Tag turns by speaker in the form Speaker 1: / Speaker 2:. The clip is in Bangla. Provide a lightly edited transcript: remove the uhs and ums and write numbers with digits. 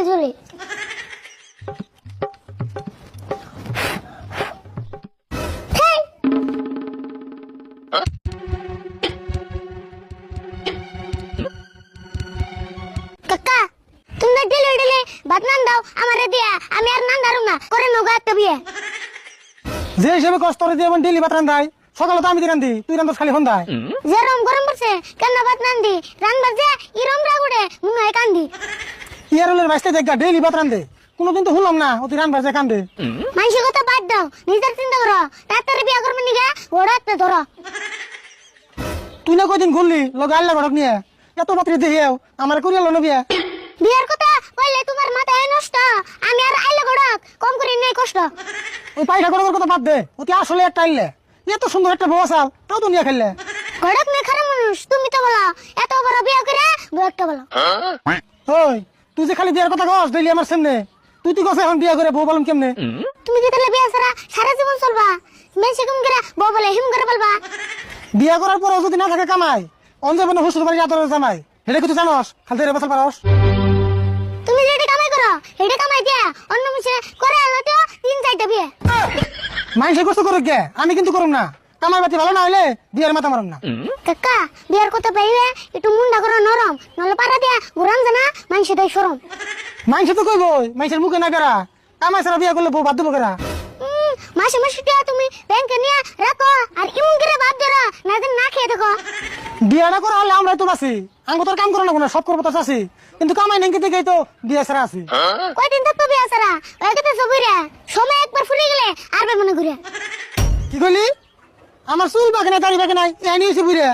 Speaker 1: চলে কাকা তুমি ডেলে ডেলে ভাত নান দাও আমারে দিয়া আমি আর নান দারুম না করে নগা একটা বিয়ে
Speaker 2: যে হিসেবে কষ্ট করে দিয়ে ডেলি ভাত রান্ধাই সকালে তো আমি দিয়ে রান্ধি তুই রান্ধস খালি সন্ধ্যায়
Speaker 1: যেরম গরম পড়ছে কেন ভাত নান দি রানবার যে ইরম রাগুড়ে মনে হয় কান্দি
Speaker 2: ইয়ারলের বাইসতে দেখা ডেলি ভাত রান্ধে কোনোদিন তো শুনলাম না অতি রান বাজে কান্দে
Speaker 1: মানুষের কথা বাদ দাও নিজের চিন্তা করো ডাক্তারে বিয়ে করবেন নিগা ওড়াতে ধরো
Speaker 2: তুই না কয়দিন ঘুরলি লগে আল্লাহ ঘরক নিয়ে এত মাত্রে দেখিও আমার করিয়া লো বিয়া
Speaker 1: বিয়ের কথা বললে তোমার মাথায় নষ্ট আমি আর আইলে গড়ক কম করে নেই কষ্ট
Speaker 2: ওই পায়খা গরমের কথা বাদ দে অতি আসলে একটা আইলে এত সুন্দর একটা বউ আসাল তাও তো নিয়ে খেললে
Speaker 1: গড়ক নেই খারাপ মানুষ তুমি তো বলো এত বড় বিয়ে করে বউ একটা বলো
Speaker 2: ওই তুই যে খালি বিয়ার কথা কস ডেলি আমার সামনে তুই কস এখন বিয়া করে বউ বলম কেমনে
Speaker 1: তুমি কি তাহলে বিয়ে ছাড়া সারা জীবন চলবা মেসে কম করে বউ বলে হিম করে বলবা
Speaker 2: বিয়া করার পর যদি না থাকে কামাই অঞ্জে বনে হুসুর বাড়ি আদর জামাই এটা কি তুই জানোস খালি রে বছর পারস
Speaker 1: তুমি যেটা কামাই করো এটা কামাই দিয়া অন্য মিশে করে আলো তো 3-4টা বিয়ে
Speaker 2: মাইসে কষ্ট করুক গে আমি কিন্তু করুম না কামাই বাতি ভালো না হইলে বিয়ার মাথা মারুম না
Speaker 1: কাকা বিয়ার কথা পাইবে একটু মুন্ডা করো নরম নলে পারা দিয়া ঘুরান জানা মানুষ দেয় সরম
Speaker 2: মাইসে তো কইবই মাইসের মুখে না করা কামাই ছাড়া বিয়া করলে বউ বাদ দেবো করা
Speaker 1: মাসে মাসে টিয়া তুমি ব্যাংকে নিয়ে রাখো আর ইমন করে বাদ ধরো না যেন না খেয়ে দেখো
Speaker 2: বিয়াটা করা হলে আমরা তো বাসি আঙ্গ তোর কাম করো না কোনো সব করবো তো চাষি কিন্তু কামাই নেই দেখেই তো বিয়া ছাড়া আছি
Speaker 1: কয়দিন থাকতো বিয়া ছাড়া ওই কথা ঘুরে সময় একবার ফুরে গেলে আর মনে ঘুরে
Speaker 2: কি কইলি আমার চুল বাকি নাই দাড়ি বাকি নাই এ নিয়েছি বুড়ে